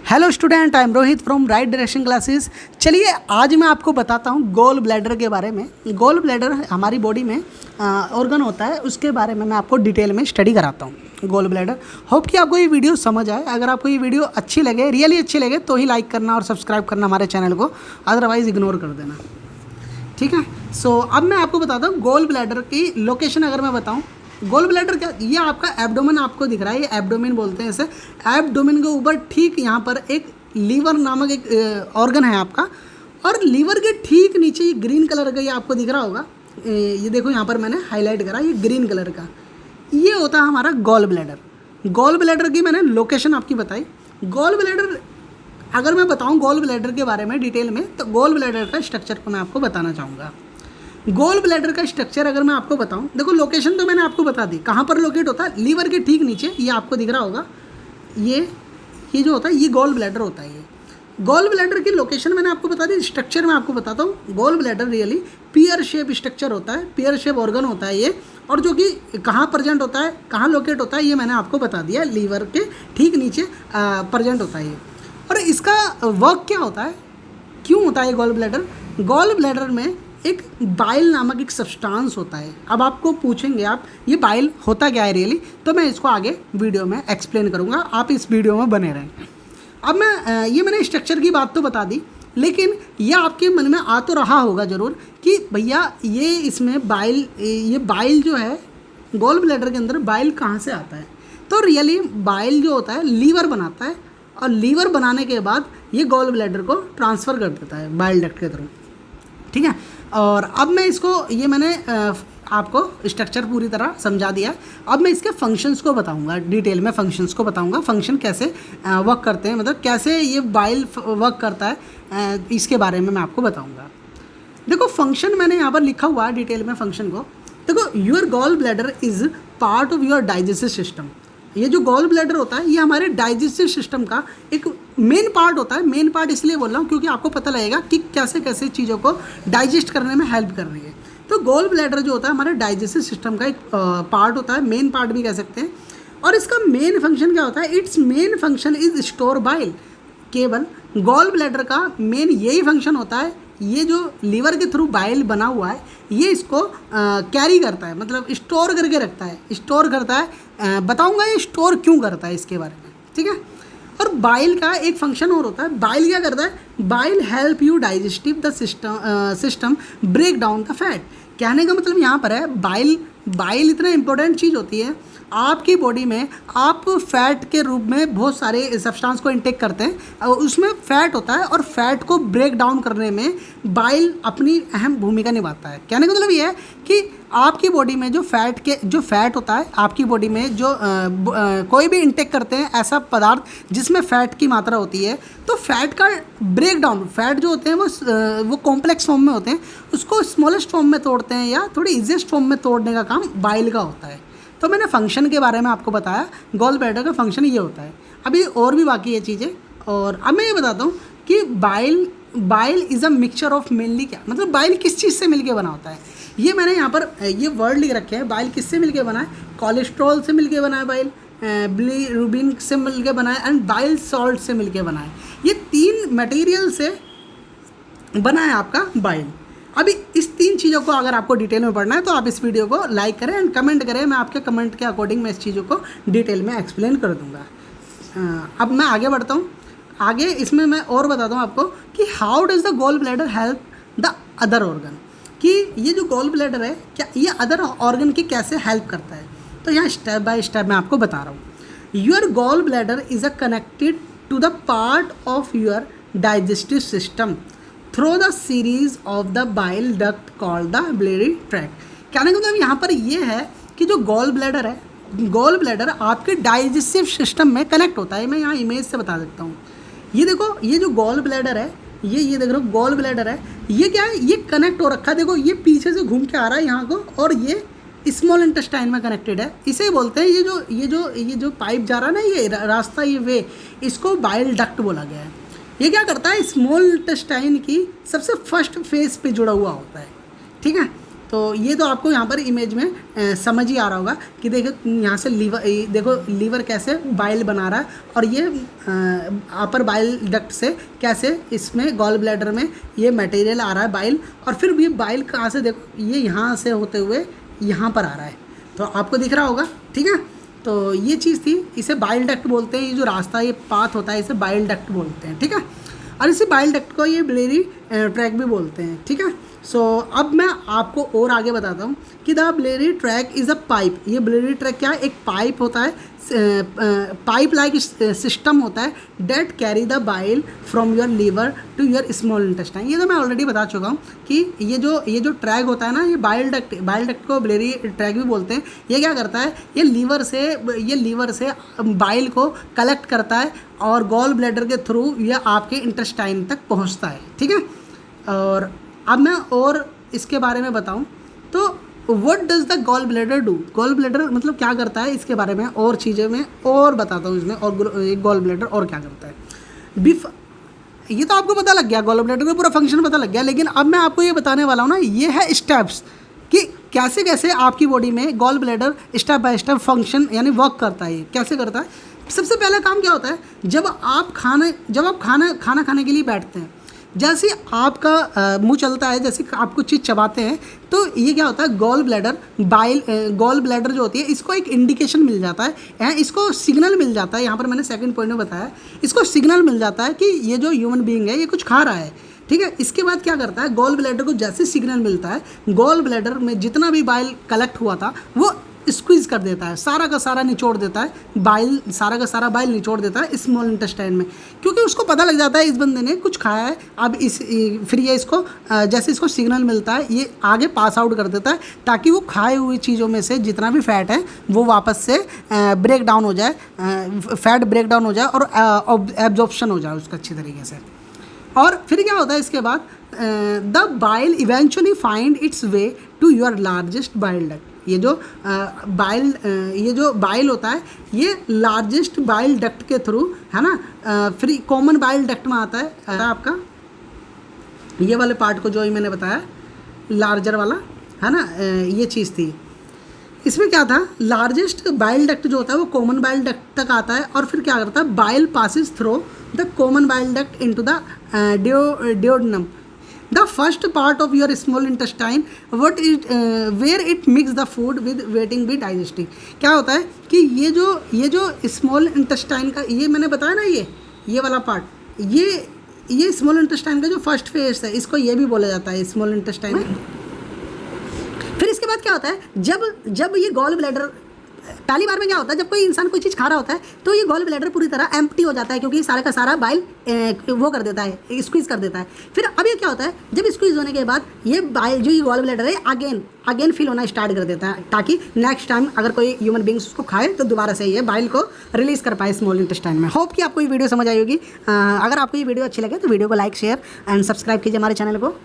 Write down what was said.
Hello student, I am Rohit from right direction classes. चलिए आज मैं आपको बताता हूँ गॉल ब्लैडर के बारे में। गॉल ब्लैडर हमारी बॉडी में ऑर्गन होता है, उसके बारे में मैं आपको डिटेल में स्टडी कराता हूँ गॉल ब्लैडर। होप कि आपको ये वीडियो समझ आए। अगर आपको ये वीडियो अच्छी लगे, रियली अच्छी लगे, तो ही लाइक करना और सब्सक्राइब करना हमारे चैनल को, अदरवाइज़ इग्नोर कर देना, ठीक है। सो अब मैं आपको बताता हूँ गॉल ब्लैडर की लोकेशन। अगर मैं बताऊँ गॉल ब्लैडर क्या, ये आपका एब्डोमेन आपको दिख रहा है, ये एब्डोमेन बोलते हैं इसे। एब्डोमेन के ऊपर ठीक यहाँ पर एक लीवर नामक एक ऑर्गन है आपका, और लीवर के ठीक नीचे ये ग्रीन कलर का ये आपको दिख रहा होगा। ये देखो यहाँ पर मैंने हाईलाइट करा, ये ग्रीन कलर का, ये होता है हमारा गॉल ब्लैडर। गॉल ब्लैडर की मैंने लोकेशन आपकी बताई। गॉल ब्लैडर अगर मैं बताऊँ गॉल ब्लैडर के बारे में डिटेल में, तो गॉल ब्लैडर का स्ट्रक्चर को मैं आपको बताना चाहूँगा। गॉल ब्लैडर का स्ट्रक्चर अगर मैं आपको बताऊं, देखो लोकेशन तो मैंने आपको बता दी कहाँ पर लोकेट होता है। लीवर के ठीक नीचे ये आपको दिख रहा होगा, ये जो होता है ये गॉल ब्लैडर होता है। ये गॉल ब्लैडर की लोकेशन मैंने आपको बता दी। स्ट्रक्चर मैं आपको बताता हूँ। Gall bladder really pear shape structure होता है, पियर शेप ऑर्गन होता है ये, और जो कि कहाँ प्रेजेंट होता है, कहाँ लोकेट होता है, ये मैंने आपको बता दिया। लीवर के ठीक नीचे प्रेजेंट होता है ये। और इसका वर्क क्या होता है, क्यों होता है गॉल ब्लैडर? गॉल ब्लैडर में एक बाइल नामक एक सब्सटेंस होता है। अब आपको पूछेंगे आप ये बाइल होता क्या है रियली, तो मैं इसको आगे वीडियो में एक्सप्लेन करूँगा, आप इस वीडियो में बने रहें। अब मैंने स्ट्रक्चर की बात तो बता दी, लेकिन यह आपके मन में आ तो रहा होगा ज़रूर कि भैया ये इसमें ये बाइल जो है गॉल ब्लैडर के अंदर बाइल कहाँ से आता है। तो रियली बाइल जो होता है लीवर बनाता है, और लीवर बनाने के बाद ये गॉल ब्लैडर को ट्रांसफ़र कर देता है बाइल डक्ट के थ्रू, ठीक है। और अब मैं इसको मैंने आपको स्ट्रक्चर पूरी तरह समझा दिया। अब मैं इसके फंक्शंस को बताऊंगा, डिटेल में फंक्शंस को बताऊंगा। फंक्शन कैसे वर्क करते हैं, मतलब कैसे ये बाइल वर्क करता है, इसके बारे में मैं आपको बताऊंगा। देखो फंक्शन मैंने यहाँ पर लिखा हुआ है डिटेल में फंक्शन को। देखो your gall bladder is part of your digestive system. ये जो गॉल ब्लैडर होता है ये हमारे डाइजेस्टिव सिस्टम का एक मेन पार्ट होता है। मेन पार्ट इसलिए बोल रहा हूँ क्योंकि आपको पता लगेगा कि कैसे कैसे चीज़ों को डाइजेस्ट करने में हेल्प कर रही है। तो गॉल ब्लैडर जो होता है हमारे डाइजेस्टिव सिस्टम का एक पार्ट होता है, मेन पार्ट भी कह सकते हैं। और इसका मेन फंक्शन क्या होता है? It's main function is store bile. केवल गॉल ब्लैडर का मेन यही फंक्शन होता है, ये जो लीवर के थ्रू बाइल बना हुआ है ये इसको कैरी करता है, मतलब स्टोर करके रखता है, स्टोर करता है। बताऊंगा ये स्टोर क्यों करता है इसके बारे में, ठीक है। और बाइल का एक फंक्शन और होता है। बाइल क्या करता है? Bile help you digestive the system break down the fat. कहने का मतलब यहाँ पर है बाइल इतना इंपॉर्टेंट चीज़ होती है आपकी बॉडी में। आप फैट के रूप में बहुत सारे सब्सटेंस को इंटेक करते हैं, उसमें फैट होता है, और फैट को ब्रेक डाउन करने में बाइल अपनी अहम भूमिका निभाता है। कहने का मतलब ये है कि आपकी बॉडी में जो फैट होता है, आपकी बॉडी में जो कोई भी इंटेक करते हैं ऐसा पदार्थ जिसमें फ़ैट की मात्रा होती है, तो फैट का ब्रेक डाउन, फैट जो होते हैं वो कॉम्प्लेक्स फॉर्म में होते हैं, उसको स्मॉलेस्ट फॉर्म में तोड़ते हैं या थोड़ी ईजीएस्ट फॉर्म में तोड़ने का काम बाइल का होता है। तो मैंने फंक्शन के बारे में आपको बताया, गॉल ब्लैडर का फंक्शन ये होता है। अभी और भी बाकी है चीज़ें, और अब मैं ये बताता हूँ कि bile is a mixture of mainly क्या, मतलब बाइल किस चीज़ से मिलके बना होता है। ये मैंने यहाँ पर ये वर्ड लिख रखे हैं। बाइल किससे मिलके बना है? कोलेस्ट्रॉल से मिलके बना है बाइल, बिलीरुबिन से मिलके बना है, एंड बाइल सॉल्ट से मिलके बना है। ये 3 मटेरियल से बना है आपका बाइल। अभी इस 3 चीज़ों को अगर आपको डिटेल में पढ़ना है तो आप इस वीडियो को लाइक करें एंड कमेंट करें। मैं आपके कमेंट के अकॉर्डिंग मैं इस चीज़ों को डिटेल में एक्सप्लेन कर दूंगा। अब मैं आगे बढ़ता हूँ। आगे इसमें मैं और बताता हूँ आपको कि how does the gall bladder help the other organ, कि ये जो गॉल ब्लैडर है क्या ये अदर ऑर्गन की कैसे हेल्प करता है। तो यहाँ स्टेप बाय स्टेप मैं आपको बता रहा हूँ। Your gall bladder is a connected to the part of your digestive system through the series of the bile duct called the biliary tract. कहने का मतलब यहाँ पर ये है कि जो गॉल ब्लैडर है, गॉल ब्लैडर आपके डाइजेस्टिव सिस्टम में कनेक्ट होता है। मैं यहाँ इमेज से बता सकता हूँ। ये देखो, ये जो गॉल ब्लैडर है, ये देख रहे हो गॉल ब्लैडर है, ये क्या है? ये कनेक्ट हो रखा है। देखो ये पीछे से घूम के आ रहा है यहाँ को, और ये स्मॉल इंटेस्टाइन में कनेक्टेड है। इसे बोलते हैं ये जो पाइप जा रहा है ना, ये रास्ता, ये वे, इसको बाइल डक्ट बोला गया है। ये क्या करता है? स्मॉल इंटेस्टाइन की सबसे फर्स्ट फेज पे जुड़ा हुआ होता है, ठीक है। तो ये तो आपको यहाँ पर इमेज में समझ ही आ रहा होगा कि देखो यहाँ से लीवर, देखो लीवर कैसे बाइल बना रहा है और ये अपर बाइल डक्ट से कैसे इसमें गॉल ब्लैडर में ये मटेरियल आ रहा है बाइल, और फिर ये बाइल कहाँ से, देखो ये यहाँ से होते हुए यहाँ पर आ रहा है, तो आपको दिख रहा होगा, ठीक है। तो ये चीज़ थी, इसे बाइल डक्ट बोलते हैं, ये जो रास्ता ये पाथ होता है इसे बाइल डक्ट बोलते हैं, ठीक है। और इसी बाइल डक्ट को ये बिलियरी ट्रैक भी बोलते हैं, ठीक है। सो अब मैं आपको और आगे बताता हूँ कि the biliary track is a pipe. ये बिलियरी ट्रैक क्या है, एक पाइप होता है, पाइप लाइक सिस्टम होता है that carry the bile from your liver to your small intestine. ये तो मैं ऑलरेडी बता चुका हूँ कि ये जो ट्रैक होता है ना, ये बाइल डक्ट को बिलियरी ट्रैक भी बोलते हैं। ये क्या करता है, ये लीवर से बाइल को कलेक्ट करता है और गॉल ब्लैडर के थ्रू ये आपके इंटेस्टाइन तक पहुँचता है, ठीक है। और अब मैं और इसके बारे में बताऊं तो what does the gall bladder do. Gall bladder मतलब क्या करता है, इसके बारे में और चीज़ें मैं और बताता हूँ इसमें, और गॉल ब्लैडर और क्या करता है। ये तो आपको पता लग गया, गॉल ब्लैडर का पूरा फंक्शन पता लग गया, लेकिन अब मैं आपको ये बताने वाला हूँ ना, ये है स्टेप्स कि कैसे कैसे आपकी बॉडी में gall bladder step by step function यानी वर्क करता है। ये कैसे करता है, सबसे पहला काम क्या होता है, जब आप खाना खाने के लिए बैठते हैं, जैसे आपका मुंह चलता है, जैसे आप कुछ चीज़ चबाते हैं, तो ये क्या होता है, गॉल ब्लैडर जो होती है इसको एक इंडिकेशन मिल जाता है, इसको सिग्नल मिल जाता है। यहाँ पर मैंने सेकंड पॉइंट में बताया, इसको सिग्नल मिल जाता है कि ये जो ह्यूमन बीइंग है ये कुछ खा रहा है, ठीक है। इसके बाद क्या करता है, गॉल ब्लैडर को जैसे सिग्नल मिलता है, गॉल ब्लैडर में जितना भी बाइल कलेक्ट हुआ था वो स्क्वीज़ कर देता है, सारा का सारा निचोड़ देता है, सारा का सारा बाइल निचोड़ देता है स्मॉल इंटेस्टाइन में, क्योंकि उसको पता लग जाता है इस बंदे ने कुछ खाया है। अब फिर ये इसको जैसे इसको सिग्नल मिलता है ये आगे पास आउट कर देता है, ताकि वो खाए हुई चीज़ों में से जितना भी फैट है वो वापस से ब्रेक डाउन हो जाए, फैट ब्रेक डाउन हो जाए और एब्जॉर्प्शन हो जाए उसका अच्छी तरीके से। और फिर क्या होता है इसके बाद, the bile eventually find its way to your largest bile duct. ये जो बाइल होता है ये लार्जेस्ट बाइल डक्ट के थ्रू, है ना, फिर कॉमन बाइल डक्ट में आता है आपका ये वाले पार्ट को जो ही मैंने बताया लार्जर वाला, है ना, ये चीज़ थी। इसमें क्या था, लार्जेस्ट बाइल डक्ट जो होता है वो कॉमन बाइल डक्ट तक आता है, और फिर क्या करता है, bile passes through the common bile duct into the duodenum, the first part of your small intestine, where it mix the food with waiting be digesting। क्या होता है कि ये जो स्मॉल इंटेस्टाइन का, ये मैंने बताया ना, ये वाला पार्ट, ये स्मॉल इंटेस्टाइन का जो फर्स्ट फेज है, इसको ये भी बोला जाता है स्मॉल इंटेस्टाइन। फिर इसके बाद क्या होता है, जब ये गॉल ब्लैडर, पहली बार में क्या होता है, जब कोई इंसान कोई चीज़ खा रहा होता है तो ये गॉल ब्लैडर पूरी तरह एम्प्टी हो जाता है, क्योंकि सारा का सारा बाइल वो कर देता है, स्क्वीज़ कर देता है। फिर अब ये क्या होता है, जब स्क्वीज़ होने के बाद ये बाइल जो ये गॉल ब्लैडर है अगेन फिल होना स्टार्ट कर देता है, ताकि नेक्स्ट टाइम अगर कोई ह्यूमन बींग्स उसको खाए तो दोबारा से ये बाइल को रिलीज़ कर पाए स्मॉल इंटेस्टाइन में। होप कि आपको ये वीडियो समझ आई होगी। अगर आपको ये वीडियो अच्छी लगे तो वीडियो को लाइक शेयर एंड सब्सक्राइब कीजिए हमारे चैनल को।